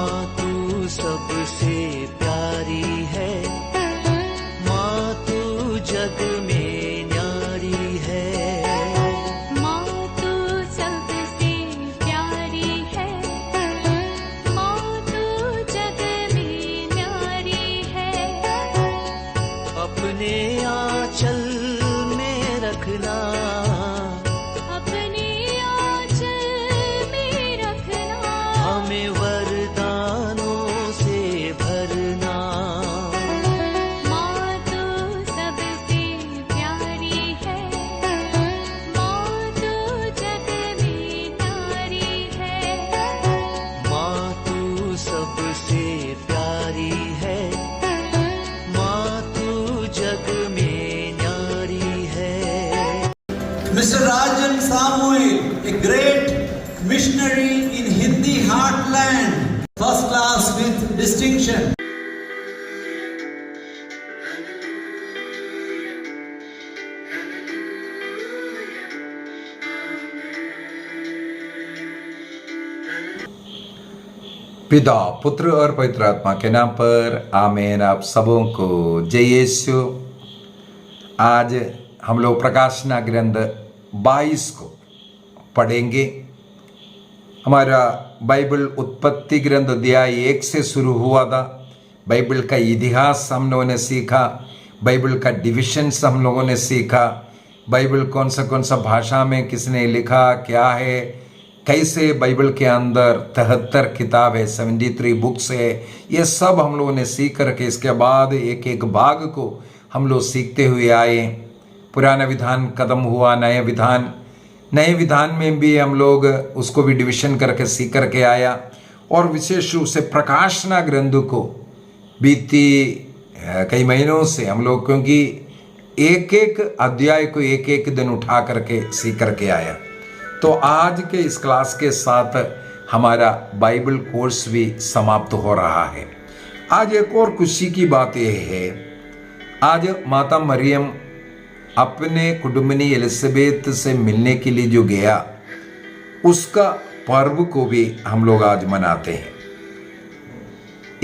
माँ तू सबसे प्यारी है, माँ तू जग में न्यारी है। माँ तू सबसे प्यारी है, माँ तू जग में न्यारी है। अपने आंचल में रखना, अपने आंचल में रखना। हमें वरदानों से भरना। माँ तू सबसे प्यारी है, माँ तू जग में न्यारी है। माँ तू सबसे प्यारी है, माँ तू जग में न्यारी है। Mr. Rajan Samuel, a great missionary in Hindi heartland, first class with distinction. पिता, पुत्र और पवित्र आत्मा के नाम पर आमीन। आप सबों को जय यीशु। आज हम लोग प्रकाशना ग्रंथ 22 को पढ़ेंगे। हमारा बाइबल उत्पत्ति ग्रंथ अध्याय 1 से शुरू हुआ था। बाइबल का इतिहास हम लोगों ने सीखा, बाइबल का डिविजन्स हम लोगों ने सीखा, बाइबल कौन सा भाषा में किसने लिखा, क्या है, कैसे बाइबल के अंदर 73 किताब है, 73 बुक्स है। ये सब हम लोगों ने सीख करके इसके बाद एक एक भाग को हम लोग सीखते हुए आए। पुराना विधान खत्म हुआ, नए विधान में भी हम लोग उसको भी डिवीजन करके सीख करके आया। और विशेष रूप से प्रकाशना ग्रंथ को बीती कई महीनों से हम लोग, क्योंकि एक एक अध्याय को एक एक दिन उठा करके सीख करके आया, तो आज के इस क्लास के साथ हमारा बाइबल कोर्स भी समाप्त हो रहा है। आज एक और खुशी की बात यह है, आज माता मरियम अपने कुटुंबिनी एलिजाबेथ से मिलने के लिए जो गया, उसका पर्व को भी हम लोग आज मनाते हैं।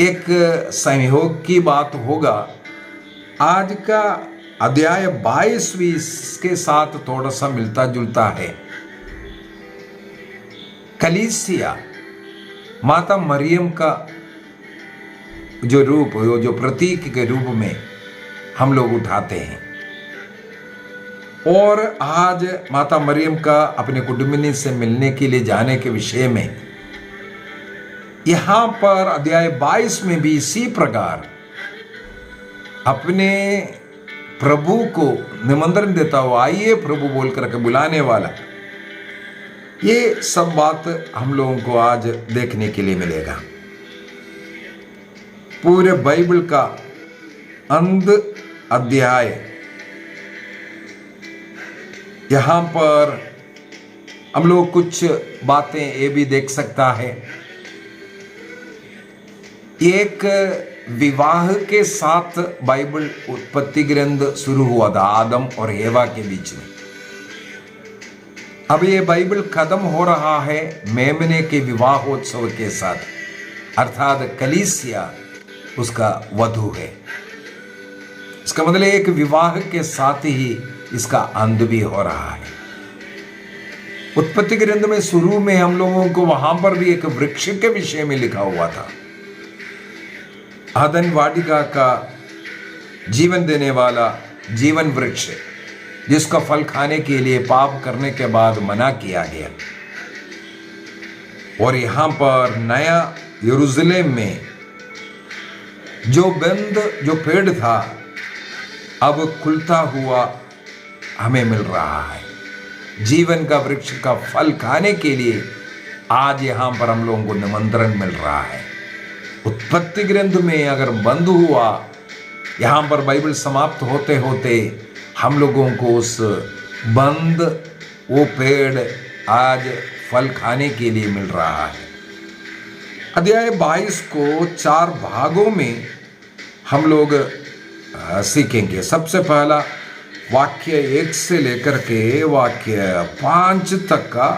एक संयोग की बात होगा, आज का अध्याय 22 भी इसके साथ थोड़ा सा मिलता जुलता है। कलीसिया माता मरियम का जो रूप, जो प्रतीक के रूप में हम लोग उठाते हैं। और आज माता मरियम का अपने कुटुंबिनी से मिलने के लिए जाने के विषय में यहां पर अध्याय 22 में भी इसी प्रकार अपने प्रभु को निमंत्रण देता हुआ, आइए प्रभु बोल करके बुलाने वाला, ये सब बात हम लोगों को आज देखने के लिए मिलेगा। पूरे बाइबल का अंत अध्याय यहां पर हम लोग कुछ बातें ये भी देख सकता है। एक विवाह के साथ बाइबल उत्पत्ति ग्रंथ शुरू हुआ था, आदम और हेवा के बीच में। अब ये बाइबल खत्म हो रहा है मेमने के विवाहोत्सव के साथ, अर्थात कलीसिया उसका वधू है। इसका मतलब एक विवाह के साथ ही इसका अंत भी हो रहा है। उत्पत्ति ग्रंथ में शुरू में हम लोगों को वहां पर भी एक वृक्ष के विषय में लिखा हुआ था, आदन वाटिका का जीवन देने वाला जीवन वृक्ष, जिसका फल खाने के लिए पाप करने के बाद मना किया गया। और यहां पर नया यरूशलेम में जो पेड़ था, अब खुलता हुआ हमें मिल रहा है। जीवन का वृक्ष का फल खाने के लिए आज यहां पर हम लोगों को निमंत्रण मिल रहा है। उत्पत्ति ग्रंथ में अगर बंद हुआ, यहां पर बाइबल समाप्त होते होते हम लोगों को उस बंद वो पेड़ आज फल खाने के लिए मिल रहा है। अध्याय 22 को 4 भागों में हम लोग सीखेंगे। सबसे पहला वाक्य 1 से लेकर के वाक्य 5 तक का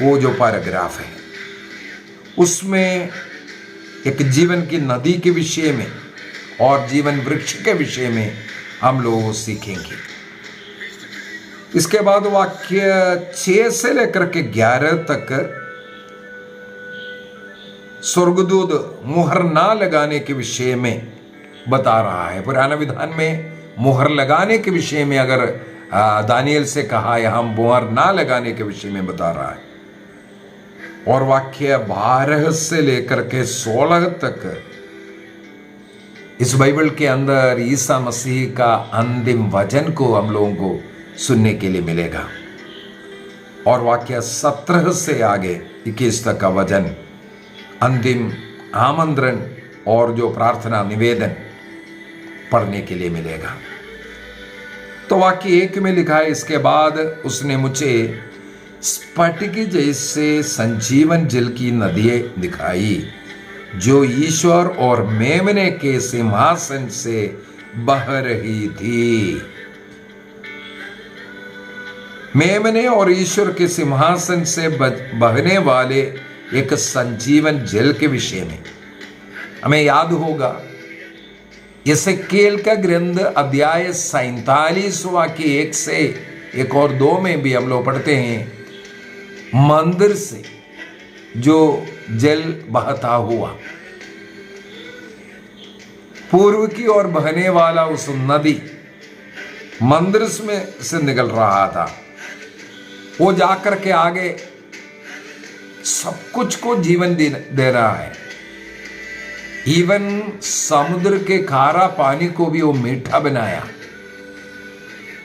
वो जो पैराग्राफ है, उसमें एक जीवन की नदी के विषय में और जीवन वृक्ष के विषय में हम लोग सीखेंगे। इसके बाद वाक्य 6 से लेकर के 11 तक स्वर्गदूत मुहर ना लगाने के विषय में बता रहा है। पुराना विधान में मुहर लगाने के विषय में अगर दानियल से कहा है, हम मुहर ना लगाने के विषय में बता रहा है। और वाक्य 12 से लेकर के 16 तक इस बाइबल के अंदर ईसा मसीह का अंतिम वचन को हम लोगों को सुनने के लिए मिलेगा। और वाक्य 17 से आगे 21 तक का वचन अंतिम आमंत्रण और जो प्रार्थना निवेदन पढ़ने के लिए मिलेगा। तो वाक्य 1 में लिखा है, इसके बाद उसने मुझे स्फटिक जैसे संजीवन जल की नदियां दिखाई जो ईश्वर और मेमने के सिंहासन से बह रही थी। मेमने और ईश्वर के सिंहासन से बहने वाले एक संजीवन जल के विषय में हमें याद होगा, यसेकेल का ग्रंथ अध्याय 47 वाक्य 1 से 1 और 2 में भी हम लोग पढ़ते हैं, मंदिर से जो जल बहता हुआ पूर्व की ओर बहने वाला उस नदी मंदिर में से निकल रहा था। वो जाकर के आगे सब कुछ को जीवन दे रहा है। इवन समुद्र के खारा पानी को भी वो मीठा बनाया।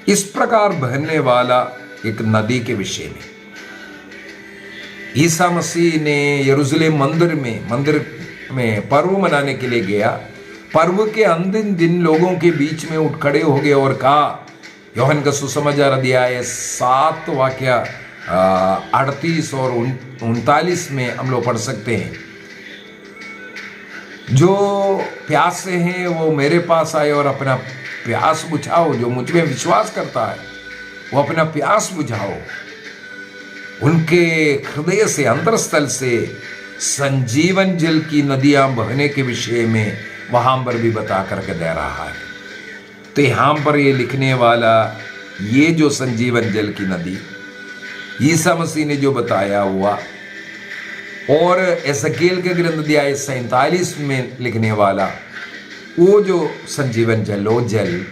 इस प्रकार बहने वाला एक नदी के विषय में ईसा मसीह ने यरूशलेम मंदिर में पर्व मनाने के लिए गया। पर्व के अंतिम दिन लोगों के बीच में उठ खड़े हो गए और कहा, यूहन्ना का सुसमाचार अध्याय 7 वाक्य 38 और 39 में हम लोग पढ़ सकते हैं, जो प्यासे हैं वो मेरे पास आए और अपना प्यास बुझाओ। जो मुझ में विश्वास करता है वो अपना प्यास बुझाओ। उनके हृदय से अंतरस्थल से संजीवन जल की नदियां बहने के विषय में वहां पर भी बता करके दे रहा है। तो यहां पर ये लिखने वाला ये जो संजीवन जल की नदी ईसा मसीह ने जो बताया हुआ, और यसेकेल के ग्रंथ अध्याय 47 में लिखने वाला वो जो संजीवन जल, वो जल,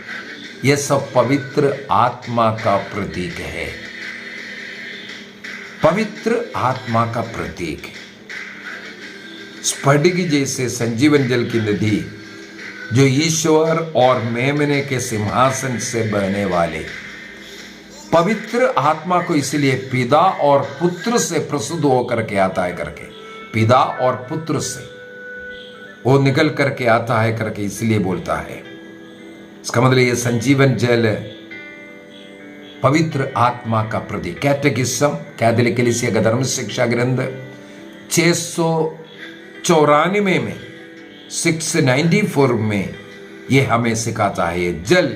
ये सब पवित्र आत्मा का प्रतीक है। पवित्र आत्मा का प्रतीक है। स्फटिक जैसे संजीवन जल की नदी जो ईश्वर और मेमने के सिंहासन से बहने वाले पवित्र आत्मा को इसलिए पिता और पुत्र से प्रसूत होकर के आता है करके, पिता और पुत्र से वो निकल करके आता है करके इसलिए बोलता है। इसका मतलब ये संजीवन जल पवित्र आत्मा का प्रतीक। कैटेकिज्म, कैथोलिक कलीसिया का धर्म शिक्षा ग्रंथ 694 में 694 में ये हमें सिखाता है, ये जल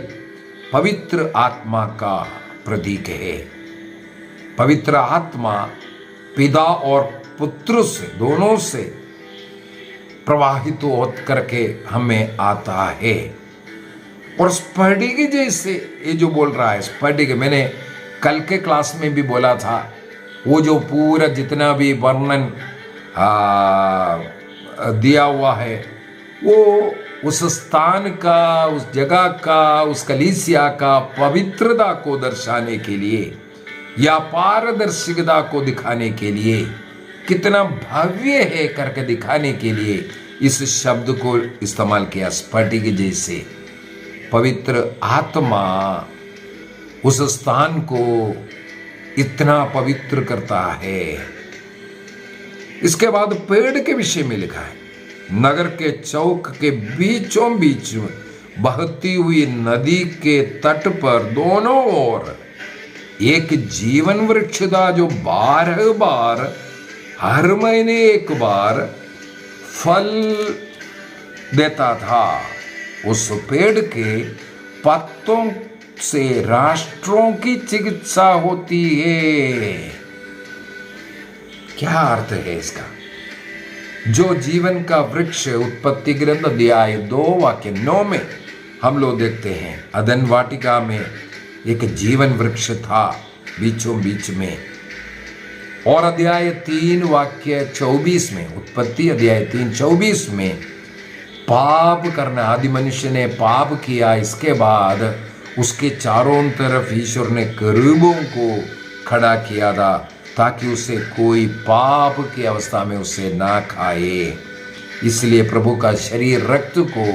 पवित्र आत्मा का प्रतीक है। पवित्र आत्मा पिता और पुत्र से, दोनों से प्रवाहित हो करके हमें आता है। और स्फटिक जैसे ये जो बोल रहा है, स्फटिक, मैंने कल के क्लास में भी बोला था, वो जो पूरा जितना भी वर्णन दिया हुआ है वो उस स्थान का, उस जगह का, उस कलीसिया का पवित्रता को दर्शाने के लिए या पारदर्शिकता को दिखाने के लिए, कितना भव्य है करके दिखाने के लिए इस शब्द को इस्तेमाल किया। स्फटिक जैसे पवित्र आत्मा उस स्थान को इतना पवित्र करता है। इसके बाद पेड़ के विषय में लिखा है, नगर के चौक के बीचों बीच बहती हुई नदी के तट पर दोनों ओर एक जीवन वृक्ष था जो 12 बार हर महीने एक बार फल देता था। उस पेड़ के पत्तों से राष्ट्रों की चिकित्सा होती है। क्या अर्थ है इसका? 12 बार हर महीने एक बार फल देता था। उस पेड़ के पत्तों से राष्ट्रों की चिकित्सा होती है। क्या अर्थ है इसका? 12 बार हर महीने एक बार फल देता था। क्या अर्थ है इसका? जो जीवन का वृक्ष उत्पत्ति ग्रंथ अध्याय 2 वाक्य 9 में हम लोग देखते हैं, अदन वाटिका में एक जीवन वृक्ष था बीचों बीच में। और अध्याय 3 वाक्य 24 में, उत्पत्ति अध्याय 3:24 में, पाप करना, आदि मनुष्य ने पाप किया, इसके बाद उसके चारों तरफ ईश्वर ने करूबों को खड़ा किया था ताकि उसे कोई पाप की अवस्था में उसे ना खाए। इसलिए प्रभु का शरीर रक्त को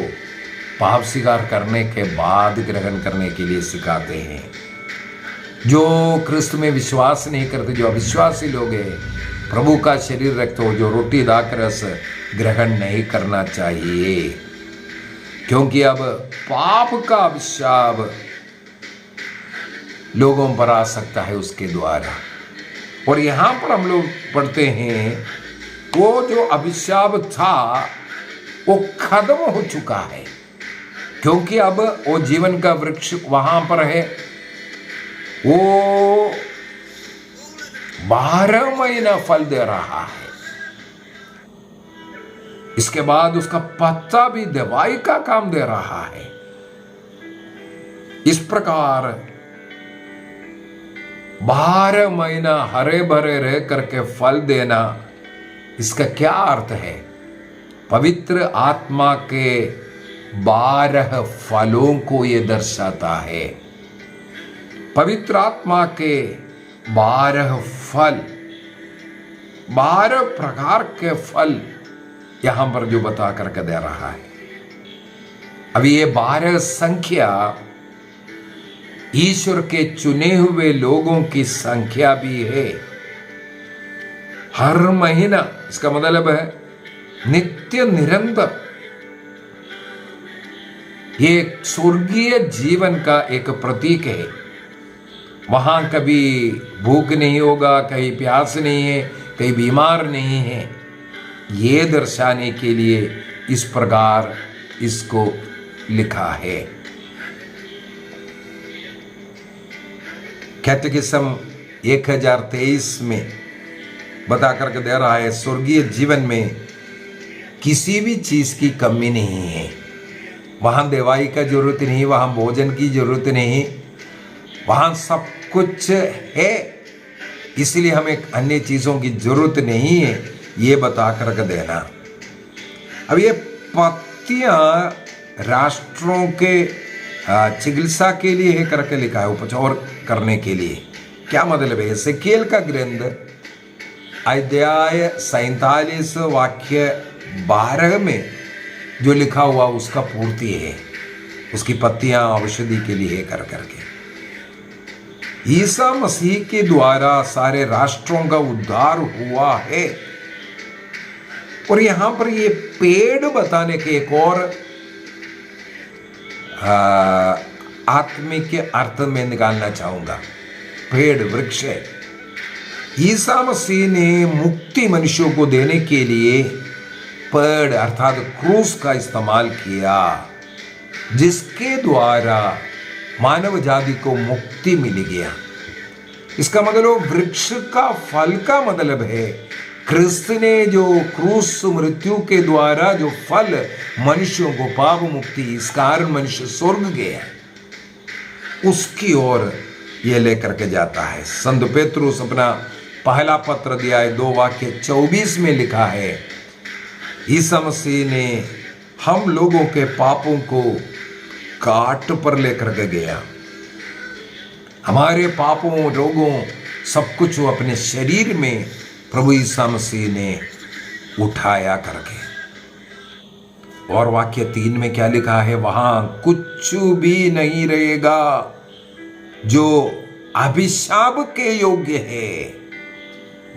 पाप स्वीकार करने के बाद ग्रहण करने के लिए सिखाते हैं। जो क्रिस्त में विश्वास नहीं करते, जो अविश्वासी लोग हैं, प्रभु का शरीर रक्त हो, जो रोटी दाखरस ग्रहण नहीं करना चाहिए, क्योंकि अब पाप का अभिशाप लोगों पर आ सकता है उसके द्वारा। और यहां पर हम लोग पढ़ते हैं वो जो अभिशाप था वो खत्म हो चुका है, क्योंकि अब वो जीवन का वृक्ष वहां पर है, वो 12 महीना फल दे रहा है। इसके बाद उसका पत्ता भी दवाई का काम दे रहा है। इस प्रकार 12 महीना हरे भरे रह करके फल देना, इसका क्या अर्थ है? पवित्र आत्मा के 12 फलों को यह दर्शाता है। पवित्र आत्मा के 12 फल, 12 प्रकार के फल यहां पर जो बता करके दे रहा है। अब ये 12 संख्या ईश्वर के चुने हुए लोगों की संख्या भी है। हर महीना, इसका मतलब है नित्य निरंतर। ये स्वर्गीय जीवन का एक प्रतीक है। वहां कभी भूख नहीं होगा, कहीं प्यास नहीं है, कहीं बीमार नहीं है। ये दर्शाने के लिए इस प्रकार इसको लिखा है। कैटेकिज्म 1023 में बता करके दे रहा है, स्वर्गीय जीवन में किसी भी चीज की कमी नहीं है। वहां दवाई का जरूरत नहीं, वहां भोजन की जरूरत नहीं, वहां सब कुछ है। इसलिए हमें अन्य चीजों की जरूरत नहीं है, ये बता करके देना। अब ये पत्तियां राष्ट्रों के चिकित्सा के लिए है करके लिखा है, उपचार करने के लिए। क्या मतलब है? एजेकिएल का ग्रंथ अध्याय 47 वाक्य 12 में जो लिखा हुआ उसका पूर्ति है। उसकी पत्तियां औषधि के लिए है कर करके। ईसा मसीह के द्वारा सारे राष्ट्रों का उद्धार हुआ है। और यहां पर ये पेड़ बताने के एक और आत्मिक अर्थ में निकालना चाहूंगा। पेड़ वृक्ष है। ईसा मसीह ने मुक्ति मनुष्यों को देने के लिए पेड़ अर्थात क्रूस का इस्तेमाल किया, जिसके द्वारा मानव जाति को मुक्ति मिल गया। इसका मतलब वृक्ष का फल का मतलब है क्रिस्त ने जो क्रूस मृत्यु के द्वारा जो फल मनुष्यों को पाप मुक्ति, इस कारण मनुष्य स्वर्ग गया, उसकी ओर ये लेकर के जाता है। संत पेतरुस अपना पहला पत्र अध्याय 2 वाक्य 24 में लिखा है, ईसा मसीह ने हम लोगों के पापों को काट पर लेकर के गया। हमारे पापों, रोगों, सब कुछ वो अपने शरीर में प्रभु ईसा मसीह ने उठाया करके। और वाक्य 3 में क्या लिखा है? वहां कुछ भी नहीं रहेगा जो अभिशाप के योग्य है।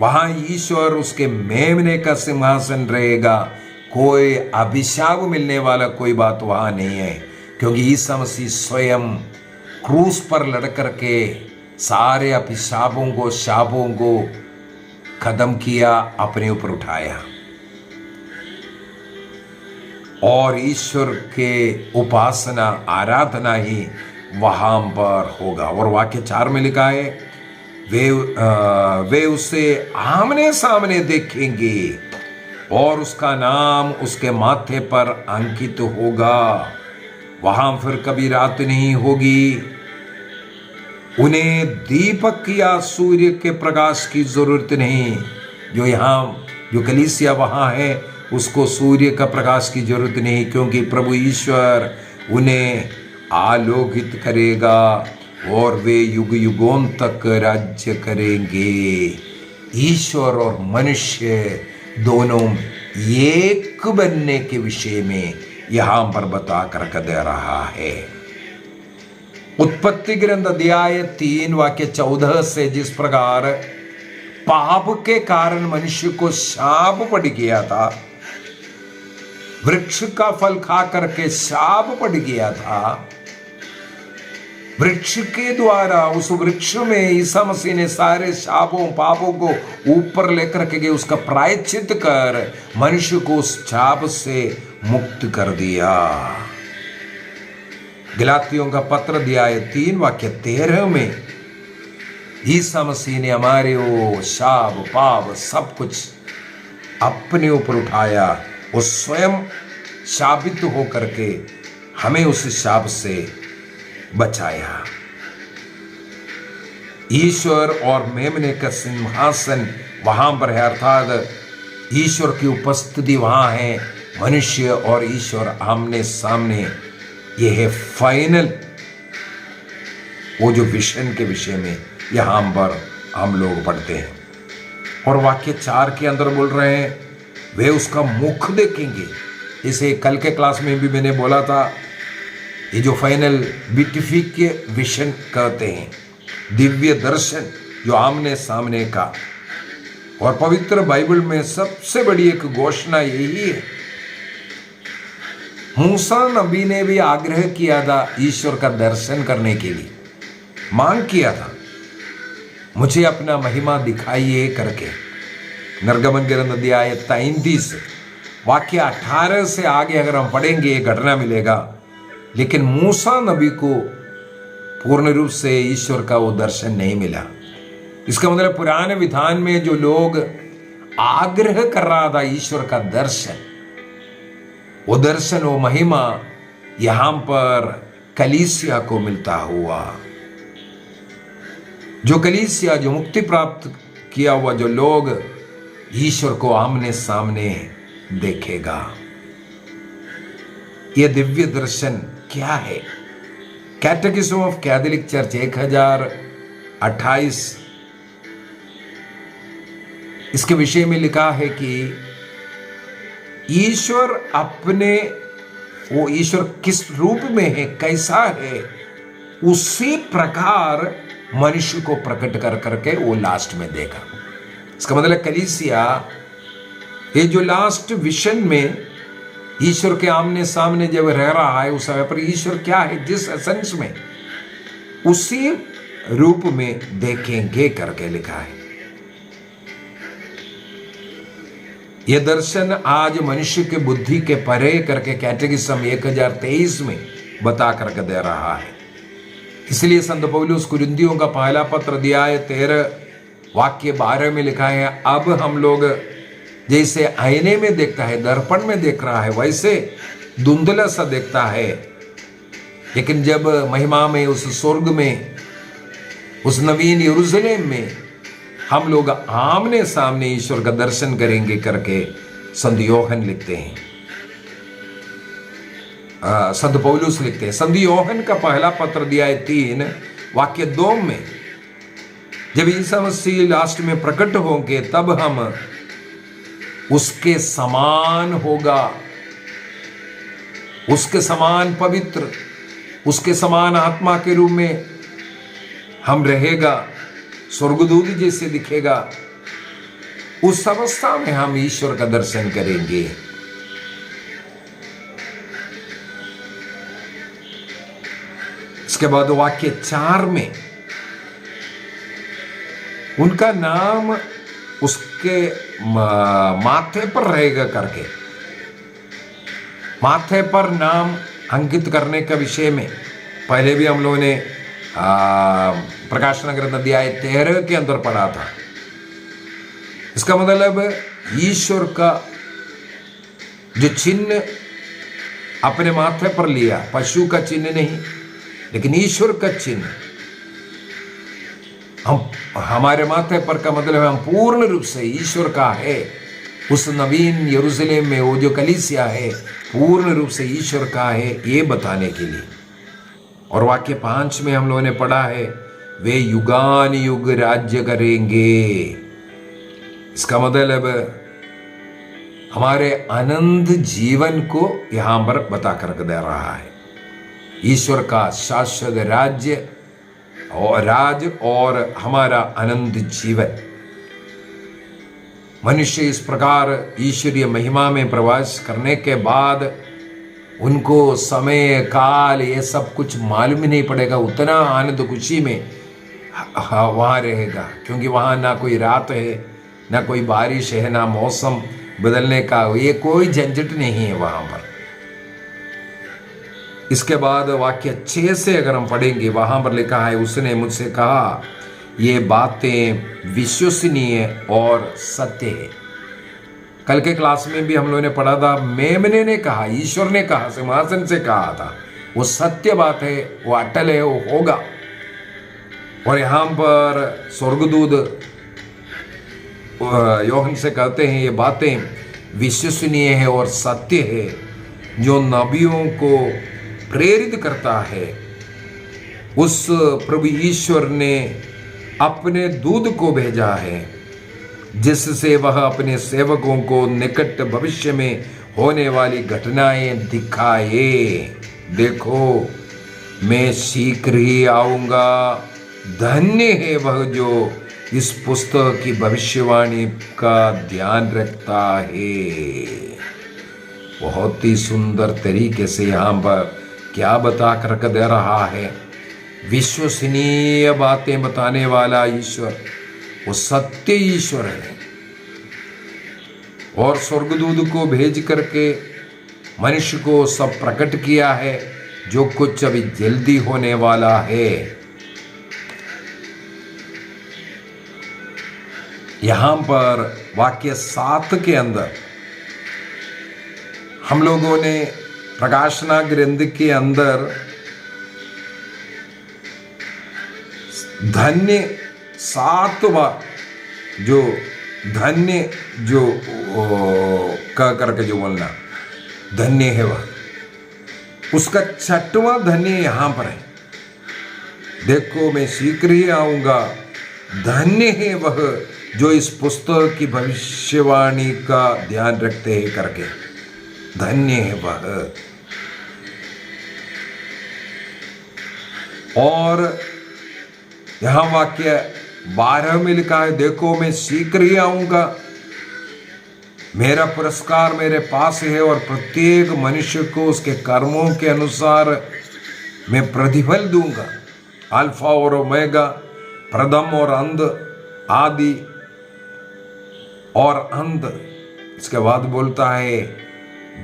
वहां ईश्वर उसके मेमने का सिंहासन रहेगा। कोई अभिशाप मिलने वाला कोई बात वहां नहीं है, क्योंकि ईसा मसीह स्वयं क्रूस पर लड़ करके सारे अभिशापों को, शापों को खत्म किया, अपने ऊपर उठाया। और ईश्वर के उपासना, आराधना ही वहां पर होगा। और वाक्य 4 में लिखा है, वे उसे आमने सामने देखेंगे और उसका नाम उसके माथे पर अंकित होगा। वहां फिर कभी रात नहीं होगी। उन्हें दीपक या सूर्य के प्रकाश की जरूरत नहीं। जो कलीसिया वहां है उसको सूर्य का प्रकाश की जरूरत नहीं, क्योंकि प्रभु ईश्वर उन्हें आलोकित करेगा और वे युग युगों तक राज्य करेंगे। ईश्वर और मनुष्य दोनों एक बनने के विषय में यहां पर बता कर दे रहा है। उत्पत्ति ग्रंथ अध्याय 3 वाक्य 14 से जिस प्रकार पाप के कारण मनुष्य को शाप पड़ गया था, वृक्ष का फल खा करके शाप पड़ गया था, वृक्ष के द्वारा उस वृक्ष में ईसा मसीह ने सारे शापों पापों को ऊपर लेकर के उसका प्रायश्चित कर मनुष्य को उस शाप से मुक्त कर दिया। गलातियों का पत्र अध्याय 3 वाक्य 13 में ईसा मसीह ने हमारे वो शाप पाप सब कुछ अपने ऊपर उठाया। वो स्वयं शापित होकर के हमें उस शाप से बचाया। ईश्वर और मेमने का सिंहासन वहां पर है, अर्थात ईश्वर की उपस्थिति वहां है। मनुष्य और ईश्वर आमने सामने। यह है फाइनल वो जो विजन के विषय में यहां पर हम लोग पढ़ते हैं। और वाक्य 4 के अंदर बोल रहे हैं वे उसका मुख देखेंगे। इसे कल के क्लास में भी मैंने बोला था, ये जो फाइनल बिटिफिक विजन कहते हैं, दिव्य दर्शन जो आमने सामने का। और पवित्र बाइबल में सबसे बड़ी एक घोषणा यही है। मूसा नबी ने भी आग्रह किया था ईश्वर का दर्शन करने के लिए, मांग किया था, मुझे अपना महिमा दिखाइए करके। निर्गमन ग्रंथ अध्याय 33 वाक्य 18 से आगे अगर हम पढ़ेंगे ये घटना मिलेगा। लेकिन मूसा नबी को पूर्ण रूप से ईश्वर का वो दर्शन नहीं मिला। इसका मतलब पुराने विधान में जो लोग आग्रह कर रहा था ईश्वर का दर्शन, वो महिमा यहां पर कलीसिया को मिलता हुआ। जो कलीसिया, जो मुक्ति प्राप्त किया हुआ जो लोग ईश्वर को आमने सामने देखेगा। यह दिव्य दर्शन क्या है? कैटेकिज्म ऑफ कैथोलिक चर्च 1028 इसके विषय में लिखा है कि ईश्वर वो ईश्वर किस रूप में है, कैसा है, उसी प्रकार मनुष्य को प्रकट कर करके वो लास्ट में देखा। इसका मतलब कलीसिया ये जो लास्ट विजन में ईश्वर के आमने सामने जब रह रहा है, उस समय पर ईश्वर क्या है, जिस एसेंस में, उसी रूप में देखेंगे करके लिखा है। यह दर्शन आज मनुष्य के बुद्धि के परे करके कैटेकिज्म 1023 में बता करके दे रहा है। इसलिए संत पौलुस कुरिन्थियों का पहला पत्र अध्याय 13 वाक्य 12 में लिखा है, अब हम लोग जैसे आईने में देखता है, दर्पण में देख रहा है, वैसे धुंधला सा देखता है, लेकिन जब महिमा में, उस स्वर्ग में, उस नवीन यरूशलेम में हम लोग आमने सामने ईश्वर का दर्शन करेंगे करके संत योहन लिखते हैं, संत पौलुस लिखते हैं। संत योहन का पहला पत्र अध्याय 3 वाक्य 2 में जब ईसा मसीह लास्ट में प्रकट होंगे तब हम उसके समान होगा, उसके समान पवित्र, उसके समान आत्मा के रूप में हम रहेगा, स्वर्गदूत जैसे दिखेगा। उस अवस्था में हम ईश्वर का दर्शन करेंगे। इसके बाद वाक्य 4 में उनका नाम उसके माथे पर रहेगा करके, माथे पर नाम अंकित करने का विषय में पहले भी हम लोगों ने प्रकाशन ग्रंथ अध्याय 13 के अंदर पढ़ा था। इसका मतलब ईश्वर का जो चिन्ह अपने माथे पर लिया, पशु का चिन्ह नहीं लेकिन ईश्वर का चिन्ह हम हमारे माथे पर का मतलब है हम पूर्ण रूप से ईश्वर का है। उस नवीन यरूशलेम में वो जो कलीसिया है पूर्ण रूप से ईश्वर का है, ये बताने के लिए। और वाक्य 5 में हम लोगों ने पढ़ा है वे युगान युग राज्य करेंगे। इसका मतलब हमारे अनंत जीवन को यहां पर बता कर दे रहा है। ईश्वर का शाश्वत राज्य और राज और हमारा अनंत जीवन। मनुष्य इस प्रकार ईश्वरीय महिमा में प्रवेश करने के बाद उनको समय काल ये सब कुछ मालूम ही नहीं पड़ेगा, उतना आनंद खुशी में वहाँ रहेगा, क्योंकि वहाँ ना कोई रात है, ना कोई बारिश है, ना मौसम बदलने का ये कोई झंझट नहीं है वहाँ पर। इसके बाद वाक्य 6 से अगर हम पढ़ेंगे, वहाँ पर लिखा है उसने मुझसे कहा ये बातें विश्वसनीय और सत्य है। कल के क्लास में भी हम लोगों ने पढ़ा था, मेमने ने कहा, ईश्वर ने कहा, सिंहासन से कहा था, वो सत्य बात है, वो अटल है, वो होगा। और यहाँ पर स्वर्गदूत यूहन्ना से कहते हैं ये बातें विश्वसनीय है और सत्य है, जो नबियों को प्रेरित करता है। उस प्रभु ईश्वर ने अपने दूत को भेजा है जिससे वह अपने सेवकों को निकट भविष्य में होने वाली घटनाएं दिखाए। देखो मैं शीघ्र ही आऊंगा, धन्य है वह जो इस पुस्तक की भविष्यवाणी का ध्यान रखता है। बहुत ही सुंदर तरीके से यहाँ पर क्या बता कर दे रहा है, विश्वसनीय बातें बताने वाला ईश्वर वो सत्य ईश्वर है। और स्वर्गदूत को भेज करके मनुष्य को सब प्रकट किया है जो कुछ अभी जल्दी होने वाला है। यहां पर वाक्य 7 के अंदर हम लोगों ने प्रकाशना ग्रंथ के अंदर धन्य 7 बार जो धन्य जो कह करके जो बोलना धन्य है वह, उसका 6वां धन्य यहां पर है। देखो मैं शीघ्र ही आऊंगा, धन्य है वह जो इस पुस्तक की भविष्यवाणी का ध्यान रखते हैं करके, धन्य है वह। और यहां वाक्य 12 में लिखा है, देखो मैं शीघ्र ही आऊंगा, मेरा पुरस्कार मेरे पास है और प्रत्येक मनुष्य को उसके कर्मों के अनुसार मैं प्रतिफल दूंगा। अल्फा और ओमेगा, प्रथम और अंत, आदि और अंत। इसके बाद बोलता है,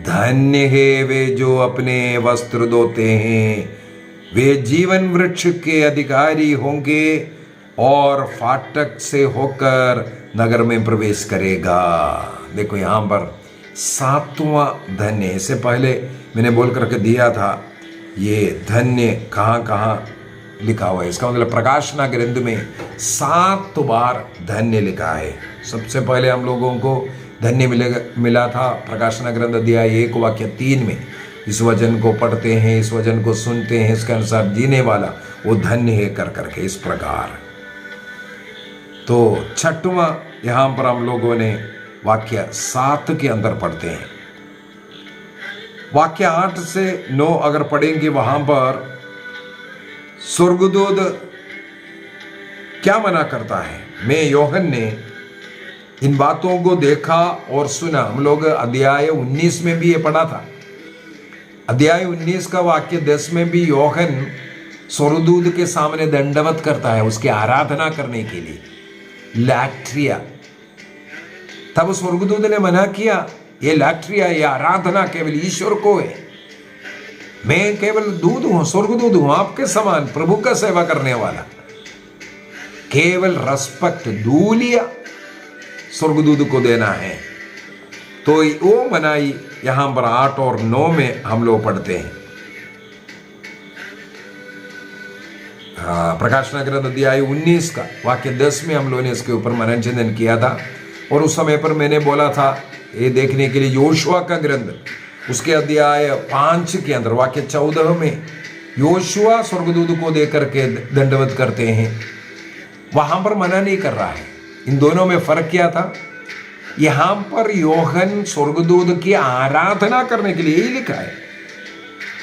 धन्य है वे जो अपने वस्त्र धोते हैं, वे जीवन वृक्ष के अधिकारी होंगे और फाटक से होकर नगर में प्रवेश करेगा। देखो यहाँ पर 7वां धन्य, इससे पहले मैंने बोल करके दिया था ये धन्य कहाँ कहाँ लिखा हुआ है। इसका मतलब प्रकाशना ग्रंथ में 7 बार धन्य लिखा है। सबसे पहले हम लोगों को धन्य मिला था प्रकाशना ग्रंथ अध्याय 1 वाक्य 3 में, इस वचन को पढ़ते हैं, इस वचन को सुनते हैं, इसके अनुसार जीने वाला वो धन्य है कर करके इस प्रकार। तो 6वां यहां पर हम लोगों ने वाक्य 7 के अंदर पढ़ते हैं। वाक्य 8 से 9 अगर पढ़ेंगे, वहां पर स्वर्गदूत क्या मना करता है। मैं यूहन्ना ने इन बातों को देखा और सुना। हम लोग अध्याय 19 में भी ये पढ़ा था। अध्याय 19 का वाक्य 10 में भी यूहन्ना स्वर्गदूत के सामने दंडवत करता है उसकी आराधना करने के लिए, लैट्रिया। तब स्वर्गदूत ने मना किया, ये लैट्रिया, ये आराधना केवल ईश्वर को है। मैं केवल दूत हूं, स्वर्गदूत हूं, आपके समान प्रभु का सेवा करने वाला। केवल रेस्पेक्ट, धूलिया स्वर्गदूत को देना है। तो वो मनाई यहां पर 8 और 9 में हम लोग पढ़ते हैं। प्रकाशना ग्रंथ अध्याय 19 का वाक्य 10 में हम लोगों ने इसके ऊपर मनन चिंतन किया था। और उस समय पर मैंने बोला था ये देखने के लिए योशुआ का ग्रंथ उसके अध्याय 5 के अंदर वाक्य 14 में योशुआ स्वर्गदूत को देकर के दंडवत करते हैं, वहां पर मना नहीं कर रहा है। इन दोनों में फर्क क्या था? यहां पर योहन स्वर्गदूत की आराधना करने के लिए यही लिखा है।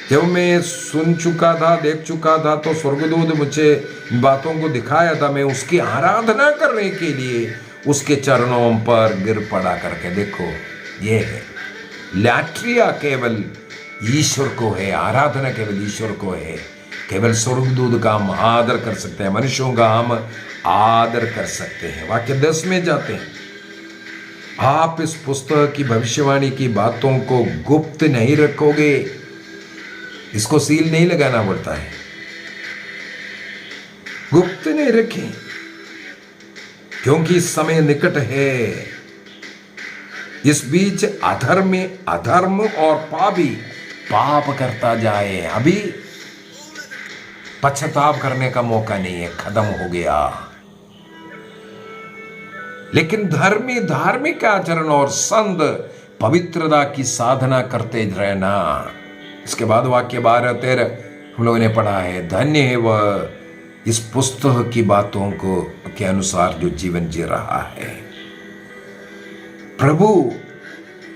जब मैं सुन चुका था, देख चुका था, तो स्वर्गदूत मुझे बातों को दिखाया था, मैं उसकी आराधना करने के लिए उसके चरणों पर गिर पड़ा करके। देखो ये है लैट्रिया केवल ईश्वर को है, आराधना केवल ईश्वर को है। केवल स्वर्गदूत का हम आदर कर सकते हैं, मनुष्यों का हम आदर कर सकते हैं। वाक्य 10 में जाते हैं, आप इस पुस्तक की भविष्यवाणी की बातों को गुप्त नहीं रखोगे। इसको सील नहीं लगाना पड़ता है, गुप्त नहीं रखें, क्योंकि समय निकट है। इस बीच अधर्म और पापी पाप करता जाए। अभी पश्चाताप करने का मौका नहीं है, खत्म हो गया। लेकिन धर्मी धार्मिक आचरण और संत पवित्रता की साधना करते रहना। इसके बाद वाक्य 12-13 हम लोगों ने पढ़ा है, धन्य है वह इस पुस्तक की बातों को के अनुसार जो जीवन जी रहा है। प्रभु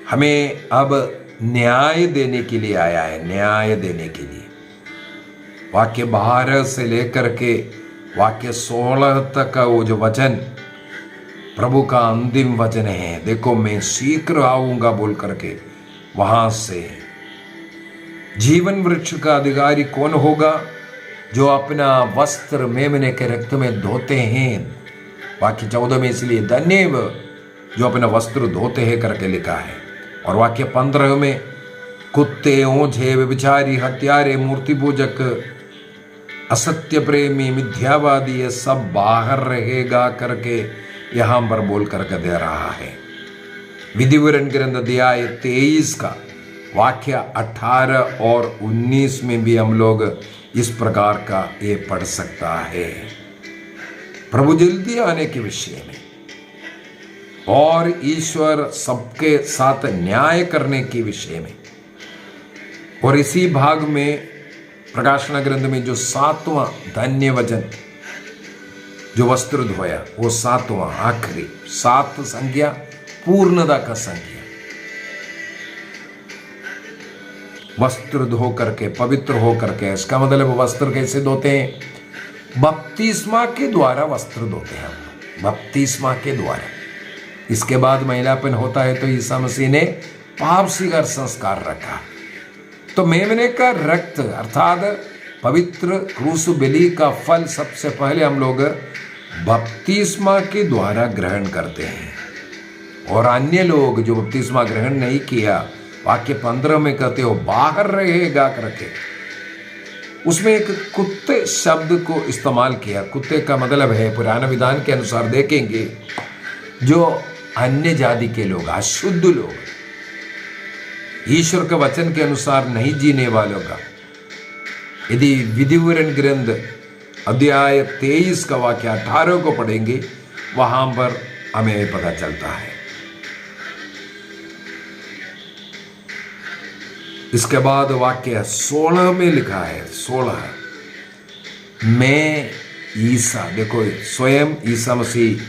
हमें अब न्याय देने के लिए आया है, न्याय देने के लिए। वाक्य 12 से लेकर के वाक्य 16 तक का वो जो वचन प्रभु का अंतिम वचन है, देखो मैं शीघ्र आऊंगा बोल करके, वहां से जीवन वृक्ष का अधिकारी कौन होगा? जो अपना वस्त्र मेमने के रक्त में धोते हैं। वाक्य 14 में इसलिए धन्य वह जो अपना वस्त्र धोते हैं करके लिखा है। और वाक्य 15 में कुत्ते, ओझे, व्यभिचारी, हत्यारे, मूर्ति पूजक, असत्य प्रेमी, मिथ्यावादी, ये सब बाहर रहेगा करके यहां पर बोल करके दे रहा है। विधिवरण ग्रंथ अध्याय 23 का वाक्य 18 और 19 में भी हम लोग इस प्रकार का ये पढ़ सकता है, प्रभु जल्दी आने के विषय में और ईश्वर सबके साथ न्याय करने के विषय में। और इसी भाग में प्रकाशना ग्रंथ में जो 7वां धन्य वचन जो वस्त्र धोया, वो 7वां आखिरी 7 संज्ञा पूर्णता का संज्ञा। वस्त्र धो करके पवित्र हो करके, इसका मतलब वस्त्र कैसे धोते हैं? बपतिस्मा के द्वारा वस्त्र धोते हैं हम, बपतिस्मा के द्वारा। इसके बाद महिलापन होता है तो ईसा मसीह ने पाप स्वीकार संस्कार रखा। तो मेमने का रक्त अर्थात पवित्र क्रूस बलि का फल सबसे पहले हम लोग बपतिस्मा के द्वारा ग्रहण करते हैं। और अन्य लोग जो बपतिस्मा ग्रहण नहीं किया, वाक्य 15 में कहते हो बाहर रहेगा करके, उसमें एक कुत्ते शब्द को इस्तेमाल किया। कुत्ते का मतलब है, पुराने विधान के अनुसार देखेंगे, जो अन्य जाति के लोग, अशुद्ध लोग, ईश्वर के वचन के अनुसार नहीं जीने वालों का। यदि विधिवरण ग्रंथ अध्याय 23 का वाक्य 18 को पढ़ेंगे, वहां पर हमें पता चलता है। इसके बाद वाक्य 16 में लिखा है, 16 मैं ईसा, देखो स्वयं ईसा मसीह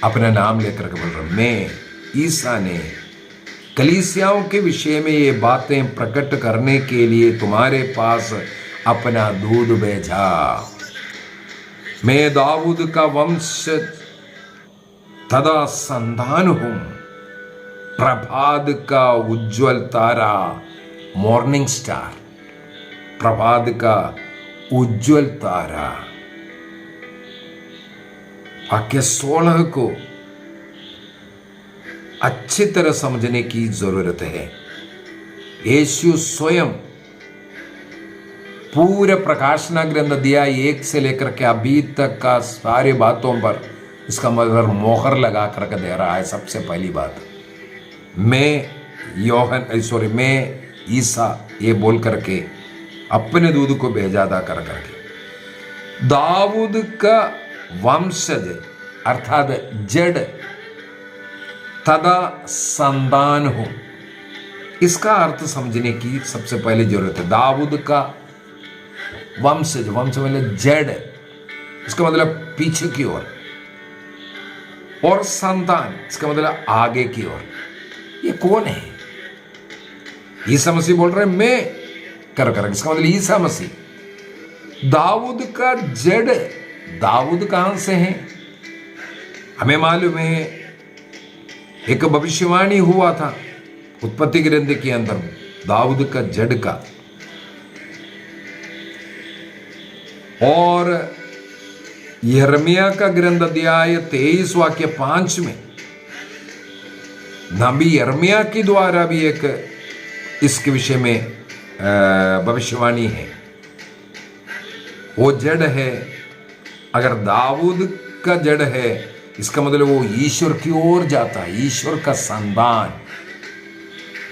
अपना नाम लेकर के बोल रहा, मैं ईसा ने कलीसियाओं के विषय में ये बातें प्रकट करने के लिए तुम्हारे पास अपना दूध भेजा। मैं दाऊद का वंश तथा संतान हूं, प्रभात का उज्जवल तारा, मॉर्निंग स्टार, प्रभात का उज्जवल तारा। वाक्य 16 को अच्छी तरह समझने की जरूरत है। यीशु स्वयं पूरे प्रकाशना ग्रंथ अध्याय 1 से लेकर के अभी तक का सारी बातों पर इसका मतलब मोहर लगा करके दे रहा है। सबसे पहली बात मैं ईसा ये बोल करके अपने दूध को भेजा था कर करके। दाऊद का वंशज अर्थात जड़ तथा संतान हूं, इसका अर्थ समझने की सबसे पहले जरूरत है। दाऊद का वंशज, वंश मतलब जड़, इसका मतलब पीछे की ओर, और संतान इसका मतलब आगे की ओर। ये कौन है? ईसा मसीह बोल रहे हैं मैं कर इसका मतलब ईसा मसीह। दाऊद का जड़, दाऊद कहां से है? हमें मालूम है एक भविष्यवाणी हुआ था उत्पत्ति ग्रंथ के अंदर दाऊद का जड़ का, और यिर्मयाह का ग्रंथ अध्याय 23 वाक्य 5 में नबी यिर्मयाह के द्वारा भी एक इसके विषय में भविष्यवाणी है। वो जड़ है, अगर दाऊद का जड़ है इसका मतलब वो ईश्वर की ओर जाता है, ईश्वर का संतान।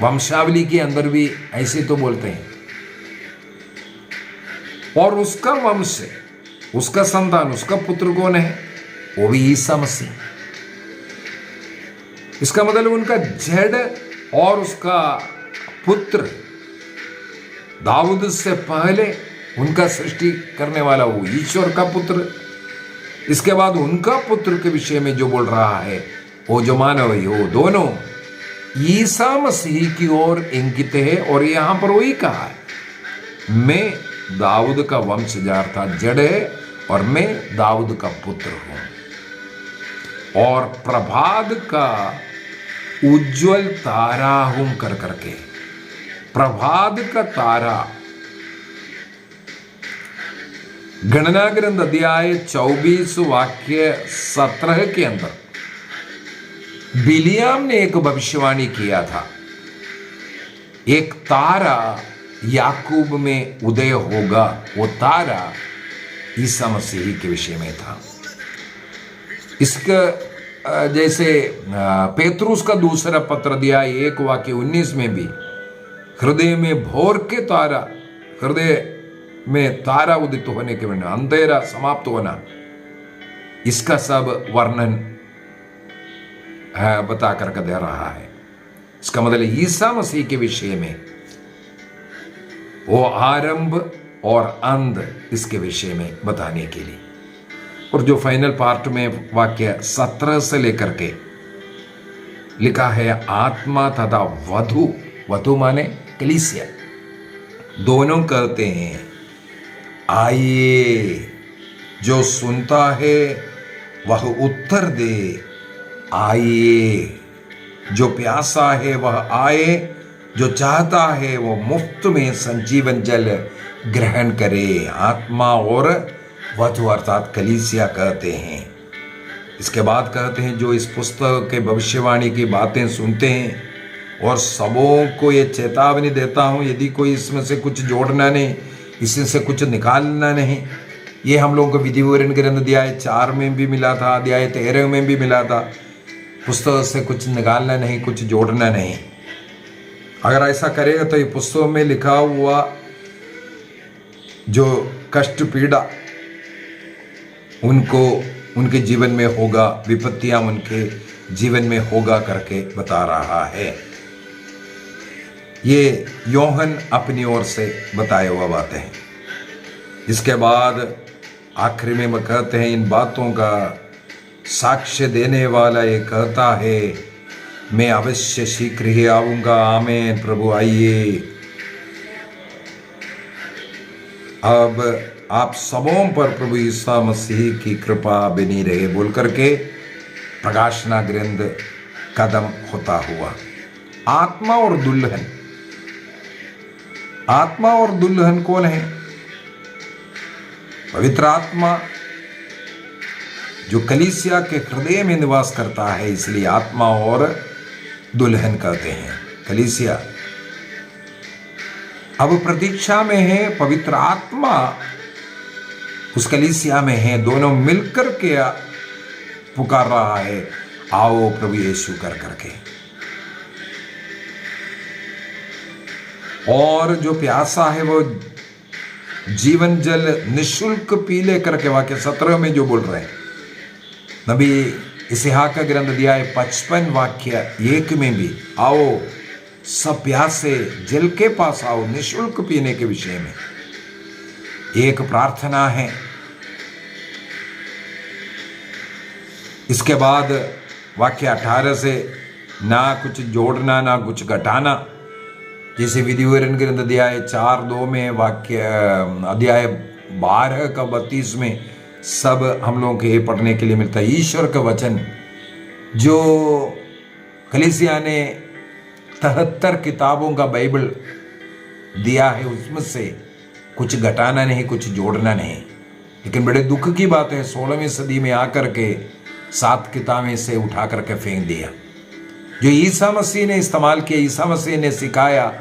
वंशावली के अंदर भी ऐसे तो बोलते हैं। और उसका वंश, उसका संतान, उसका पुत्र कौन है? वो भी ईसा मसीह। इसका मतलब उनका जड़ और उसका पुत्र, दाऊद से पहले उनका सृष्टि करने वाला वो ईश्वर का पुत्र, इसके बाद उनका पुत्र के विषय में जो बोल रहा है वो जो मानव है, वो दोनों ईसा मसीह की ओर इंगित है। और यहां पर वही कहा है मैं दाऊद का वंशजात था, जड़ है, और मैं दाऊद का पुत्र हूं और प्रभात का उज्जवल तारा हूं कर करके। प्रभात का तारा गणना ग्रंथ अध्याय 24 वाक्य 17 के अंदर बिलियाम ने एक भविष्यवाणी किया था, एक तारा याकूब में उदय होगा। वो तारा ईसा मसीह के विषय में था। इसका जैसे पेतरुस का दूसरा पत्र दिया 1 वाक्य 19 में भी हृदय में भोर के तारा, हृदय में तारा उदित होने के बाद अंधेरा समाप्त होना, इसका सब वर्णन बता करके दे रहा है। इसका मतलब ईसा मसीह के विषय में वो आरंभ और अंत इसके विषय में बताने के लिए। और जो फाइनल पार्ट में वाक्य 17 से लेकर के लिखा है आत्मा तथा वधु, वधु माने कलीसिया, दोनों कहते हैं आइए, जो सुनता है वह उत्तर दे, आइए, जो प्यासा है वह आए, जो चाहता है वो मुफ्त में संजीवन जल ग्रहण करे। आत्मा और वधु अर्थात कलीसिया कहते हैं। इसके बाद कहते हैं जो इस पुस्तक के भविष्यवाणी की बातें सुनते हैं, और सबों को ये चेतावनी देता हूं, यदि कोई इसमें से कुछ जोड़ना नहीं, इसमें से कुछ निकालना नहीं। ये हम लोगों को विधि विवरण ग्रंथ अध्याय 4 में भी मिला था, अध्याय 13 में भी मिला था। पुस्तक से कुछ निकालना नहीं, कुछ जोड़ना नहीं। अगर ऐसा करेगा तो ये पुस्तक में लिखा हुआ जो कष्ट पीड़ा उनको उनके जीवन में होगा, विपत्तियां उनके जीवन में होगा करके बता रहा है। ये योहन अपनी ओर से बताए हुआ बातें हैं। इसके बाद आखिरी में कहते हैं इन बातों का साक्ष्य देने वाला ये कहता है मैं अवश्य शीघ्र ही आऊंगा। आमीन। प्रभु आइए। अब आप सबों पर प्रभु ईसा मसीह की कृपा बनी रहे बोल करके प्रकाशना ग्रंथ कदम होता हुआ। आत्मा और दुल्हन, आत्मा और दुल्हन कौन है? पवित्र आत्मा जो कलीसिया के हृदय में निवास करता है, इसलिए आत्मा और दुल्हन कहते हैं। कलीसिया अब प्रतीक्षा में है, पवित्र आत्मा उस कलीसिया में है, दोनों मिलकर के पुकार रहा है आओ प्रभु यीशु कर करके। और जो प्यासा है वो जीवन जल निशुल्क पी ले करके, वाक्य 17 में जो बोल रहे हैं। नबी इसहाक का ग्रंथ दिया है 55 वाक्य 1 में भी, आओ सब प्यासे जल के पास आओ, निशुल्क पीने के विषय में एक प्रार्थना है। इसके बाद वाक्य 18 से ना कुछ जोड़ना ना कुछ घटाना, जैसे विधिवरण ग्रंथ अध्याय 4:2 में, वाक्य अध्याय 12 का 32 में सब हम लोगों के पढ़ने के लिए मिलता है। ईश्वर का वचन जो कलीसिया ने 73 किताबों का बाइबल दिया है, उसमें से कुछ घटाना नहीं, कुछ जोड़ना नहीं। लेकिन बड़े दुख की बात है, 16वीं सदी में आकर के 7 किताबें से उठा करके फेंक दिया। जो ईसा मसीह ने इस्तेमाल किया, ईसा मसीह ने सिखाया,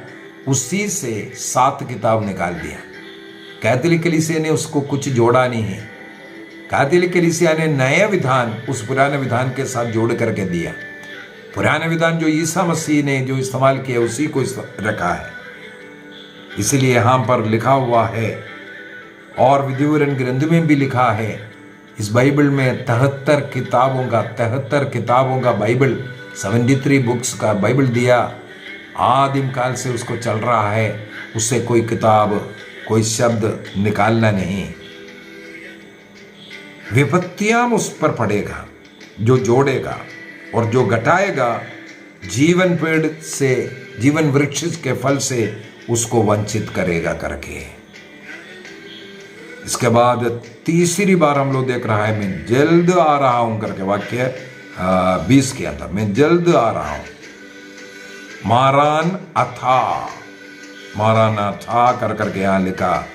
उसी से 7 किताब निकाल दिया। कैथोलिक कलीसिया ने उसको कुछ जोड़ा नहीं है। कैथोलिक कलीसिया ने नया विधान उस पुराने विधान के साथ जोड़ करके दिया। पुराना विधान जो ईसा मसीह ने जो इस्तेमाल किया उसी को रखा है। इसलिए यहाँ पर लिखा हुआ है, और विधिवरण ग्रंथ में भी लिखा है, इस बाइबल में 73 किताबों का बाइबल, 73 बुक्स का बाइबल दिया। आदिम काल से उसको चल रहा है, उससे कोई किताब कोई शब्द निकालना नहीं। विपत्तियां उस पर पड़ेगा जो जोड़ेगा, और जो घटाएगा जीवन पेड़ से, जीवन वृक्ष के फल से उसको वंचित करेगा करके। इसके बाद तीसरी बार हम लोग देख रहा है, मैं जल्द आ रहा हूं करके, वाक्य 20 के अंदर, मैं जल्द आ रहा हूं। मारान अथा कर करके यहां लिखा,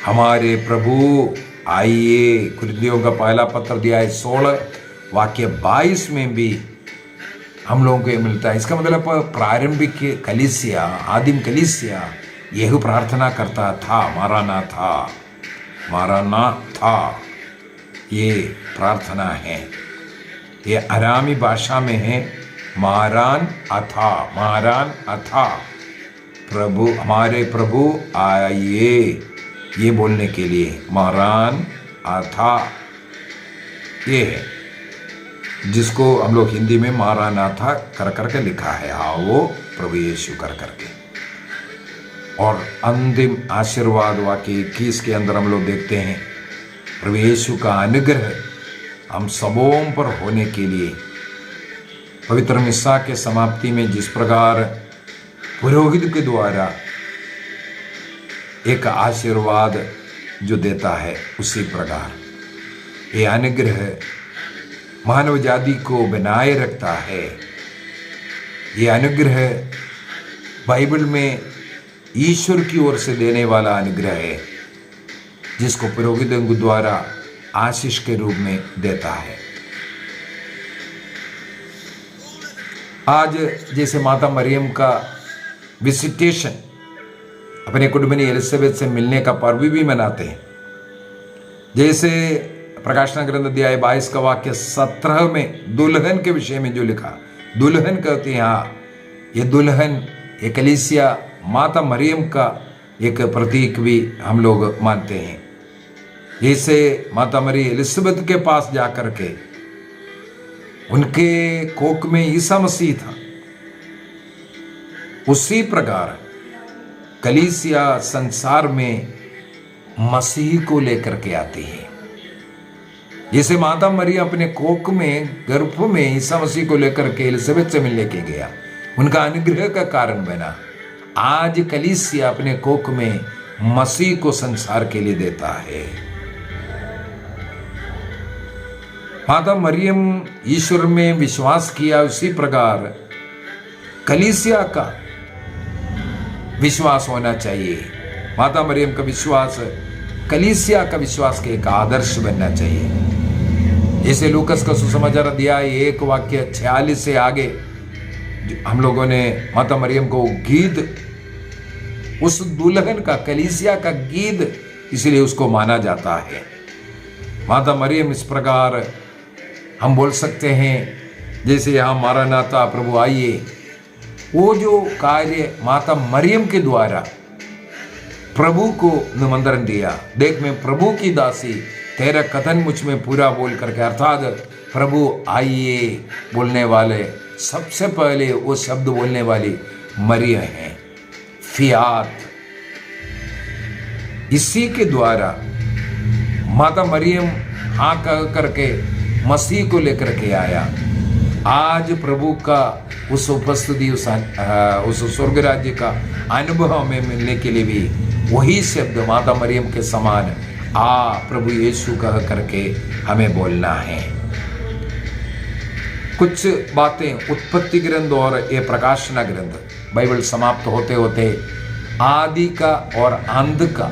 हमारे प्रभु आइए। कुरिन्थियों का पहला पत्र दिया है 16 वाक्य 22 में भी हम लोगों को मिलता है। इसका मतलब प्रारंभिक कलीसिया, आदिम कलीसिया यह प्रार्थना करता था, मारानाथा, ये प्रार्थना है। ये अरामी भाषा में है, मारान अथा, प्रभु, हमारे प्रभु आइए, ये बोलने के लिए मारान अथा ये है, जिसको हम लोग हिंदी में मारानाथा कर करके लिखा है, आओ प्रभु यीशु कर करके। और अंतिम आशीर्वाद वाक्य 21 के अंदर हम लोग देखते हैं, प्रभु यीशु का अनुग्रह हम सबों पर होने के लिए। पवित्र मिस्सा के समाप्ति में जिस प्रकार पुरोहित के द्वारा एक आशीर्वाद जो देता है, उसी प्रकार ये अनुग्रह मानव जाति को बनाए रखता है। ये अनुग्रह बाइबल में ईश्वर की ओर से देने वाला अनुग्रह है, जिसको पुरोहितों द्वारा आशीष के रूप में देता है। आज जैसे माता मरियम का विजिटेशन, अपने कुटुंबिनी एलिजाबेथ से मिलने का पर्व भी मनाते हैं। जैसे प्रकाशन ग्रंथ अध्याय 22 का वाक्य 17 में दुल्हन के विषय में जो लिखा, दुल्हन कहते हैं, हाँ ये दुल्हन, ये कलीसिया माता मरियम का एक प्रतीक भी हम लोग मानते हैं। जैसे माता मरियम एलिजाबेथ के पास जाकर के उनके कोख में ईसा मसीह था, उसी प्रकार कलीसिया संसार में मसीह को लेकर के आती है। जैसे माता मरियम अपने कोख में, गर्भ में ईसा मसीह को लेकर के एलिजाबेथ से मिलने के गया, उनका अनुग्रह का कारण बना। आज कलीसिया अपने कोख में मसीह को संसार के लिए देता है। माता मरियम ईश्वर में विश्वास किया, उसी प्रकार कलीसिया का विश्वास होना चाहिए। माता मरियम का विश्वास कलीसिया का विश्वास के एक आदर्श बनना चाहिए। जैसे लूकस का सुसमाचार अध्याय 1 वाक्य 46 से आगे हम लोगों ने माता मरियम को गीत, उस दुल्हन का, कलीसिया का गीत, इसलिए उसको माना जाता है। माता मरियम इस प्रकार हम बोल सकते हैं, जैसे यहाँ मारानाथा प्रभु आइए, वो जो कार्य माता मरियम के द्वारा प्रभु को निमंत्रण दिया, देख मैं प्रभु की दासी, तेरा कथन मुझ में पूरा बोल करके, अर्थात प्रभु आइए बोलने वाले सबसे पहले वो शब्द बोलने वाली मरियम है, फियात। इसी के द्वारा माता मरियम हाँ कह करके मसीह को लेकर के आया। आज प्रभु का उस उपस्थिति, उस स्वर्ग राज्य का अनुभव हमें मिलने के लिए भी वही शब्द माता मरियम के समान आ प्रभु यीशु कह करके हमें बोलना है। कुछ बातें उत्पत्ति ग्रंथ और ये प्रकाशना ग्रंथ, बाइबल समाप्त होते होते आदि का और अंत का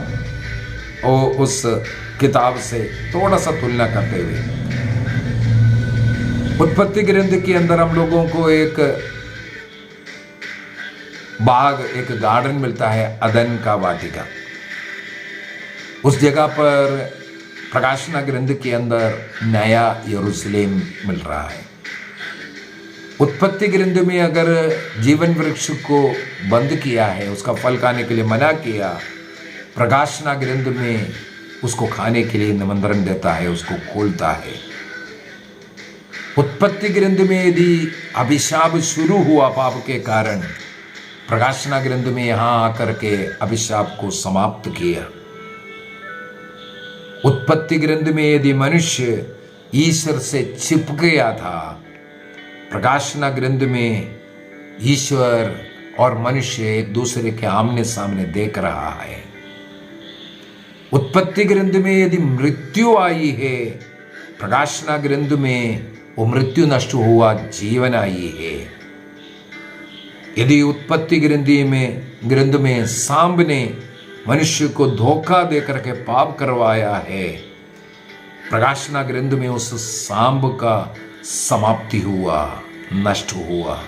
उस किताब से थोड़ा सा तुलना करते हुए, उत्पत्ति ग्रंथ के अंदर हम लोगों को एक बाग, एक गार्डन मिलता है, अदन का वाटिका। उस जगह पर प्रकाशना ग्रंथ के अंदर नया यरूशलेम मिल रहा है। उत्पत्ति ग्रंथ में अगर जीवन वृक्ष को बंद किया है, उसका फल खाने के लिए मना किया, प्रकाशना ग्रंथ में उसको खाने के लिए निमंत्रण देता है, उसको खोलता है। उत्पत्ति ग्रंथ में यदि अभिशाप शुरू हुआ पाप के कारण, प्रकाशना ग्रंथ में यहां आकर के अभिशाप को समाप्त किया। उत्पत्ति ग्रंथ में यदि मनुष्य ईश्वर से छिप गया था, प्रकाशना ग्रंथ में ईश्वर और मनुष्य एक दूसरे के आमने सामने देख रहा है। उत्पत्ति ग्रंथ में यदि मृत्यु आई है, प्रकाशना ग्रंथ में वो मृत्यु नष्ट हुआ, जीवन आई है। यदि उत्पत्ति ग्रंथ में सांब ने मनुष्य को धोखा देकर के पाप करवाया है, प्रकाशना ग्रंथ में उस सांब का समाप्ति हुआ, नष्ट हुआ।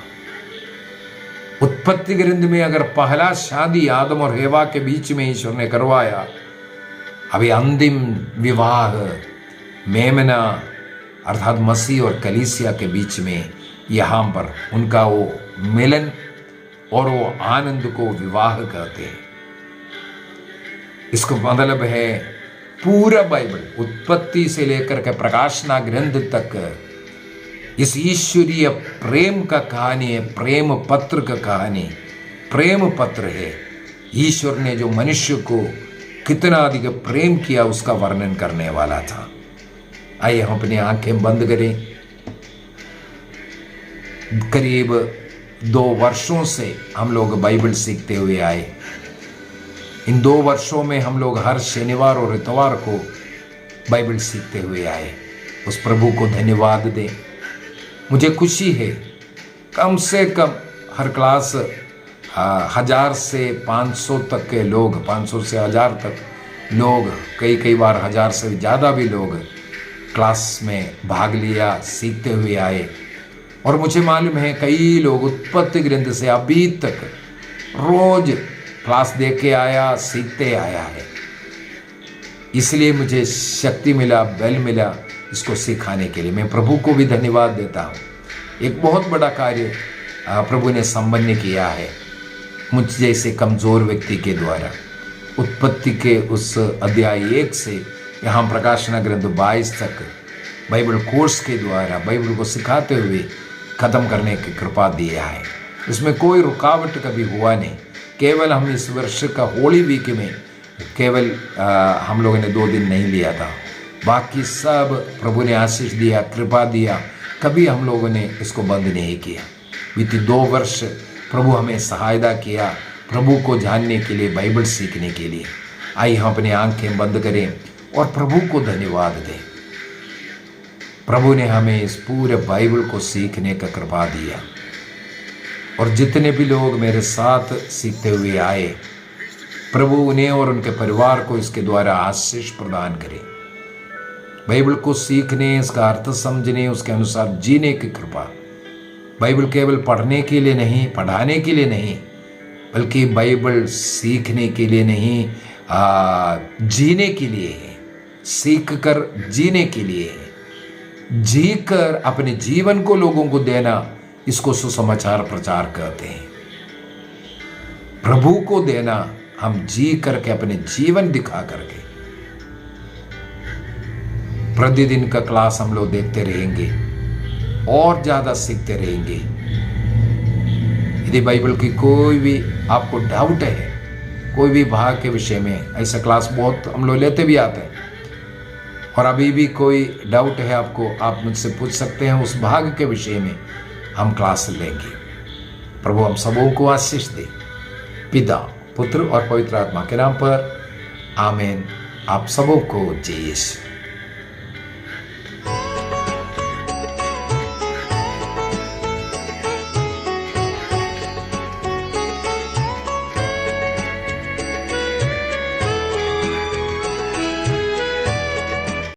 उत्पत्ति ग्रंथ में अगर पहला शादी आदम और हेवा के बीच में ईश्वर ने करवाया, अभी अंतिम विवाह मेमना अर्थात मसीह और कलीसिया के बीच में, यहाँ पर उनका वो मिलन और वो आनंद को विवाह कहते हैं। इसको मतलब है पूरा बाइबल उत्पत्ति से लेकर के प्रकाशना ग्रंथ तक इस ईश्वरीय प्रेम का कहानी है, प्रेम पत्र का कहानी, प्रेम पत्र है। ईश्वर ने जो मनुष्य को कितना अधिक प्रेम किया उसका वर्णन करने वाला था। आइए हम अपनी आंखें बंद करें। करीब 2 वर्षों से हम लोग बाइबल सीखते हुए आए। इन 2 वर्षों में हम लोग हर शनिवार और इतवार को बाइबल सीखते हुए आए। उस प्रभु को धन्यवाद दें। मुझे खुशी है, कम से कम हर क्लास 1000 से 500 तक के लोग, 500 से 1000 तक लोग, कई बार 1000 से ज़्यादा भी लोग क्लास में भाग लिया, सीखते हुए आए। और मुझे मालूम है कई लोग उत्पत्ति ग्रंथ से अभी तक रोज क्लास दे के आया, सीखते आया है। इसलिए मुझे शक्ति मिला, बल मिला इसको सिखाने के लिए। मैं प्रभु को भी धन्यवाद देता हूँ। एक बहुत बड़ा कार्य प्रभु ने संपन्न किया है मुझ जैसे कमज़ोर व्यक्ति के द्वारा। उत्पत्ति के उस अध्याय 1 से यहाँ प्रकाशना ग्रंथ 22 तक बाइबल कोर्स के द्वारा बाइबल को सिखाते हुए ख़त्म करने की कृपा दिया है। इसमें कोई रुकावट कभी हुआ नहीं। केवल हम इस वर्ष का होली वीक में केवल हम लोगों ने 2 दिन नहीं लिया था, बाकी सब प्रभु ने आशीष दिया, कृपा दिया। कभी हम लोगों ने इसको बंद नहीं किया। बीती 2 वर्ष प्रभु हमें सहायता किया प्रभु को जानने के लिए, बाइबल सीखने के लिए। आइए हम अपनी आंखें बंद करें और प्रभु को धन्यवाद दें। प्रभु ने हमें इस पूरे बाइबल को सीखने का कृपा दिया। और जितने भी लोग मेरे साथ सीखते हुए आए, प्रभु उन्हें और उनके परिवार को इसके द्वारा आशीष प्रदान करे। बाइबल को सीखने, इसका अर्थ समझने, उसके अनुसार जीने की कृपा। बाइबल केवल पढ़ने के लिए नहीं, पढ़ाने के लिए नहीं, बल्कि बाइबल सीखने के लिए नहीं, जीने के लिए है। सीख कर जीने के लिए है। जी कर अपने जीवन को लोगों को देना, इसको सुसमाचार प्रचार कहते हैं। प्रभु को देना, हम जी करके अपने जीवन दिखा करके प्रतिदिन का क्लास हम लोग देखते रहेंगे और ज्यादा सीखते रहेंगे। यदि बाइबल की कोई भी आपको डाउट है, कोई भी भाग के विषय में, ऐसा क्लास बहुत हम लोग लेते भी आते हैं, और अभी भी कोई डाउट है आपको, आप मुझसे पूछ सकते हैं, उस भाग के विषय में हम क्लास लेंगे। प्रभु हम सबों को आशीष दे, पिता, पुत्र और पवित्र आत्मा के नाम पर, आमीन। आप सबों को जय यीशु।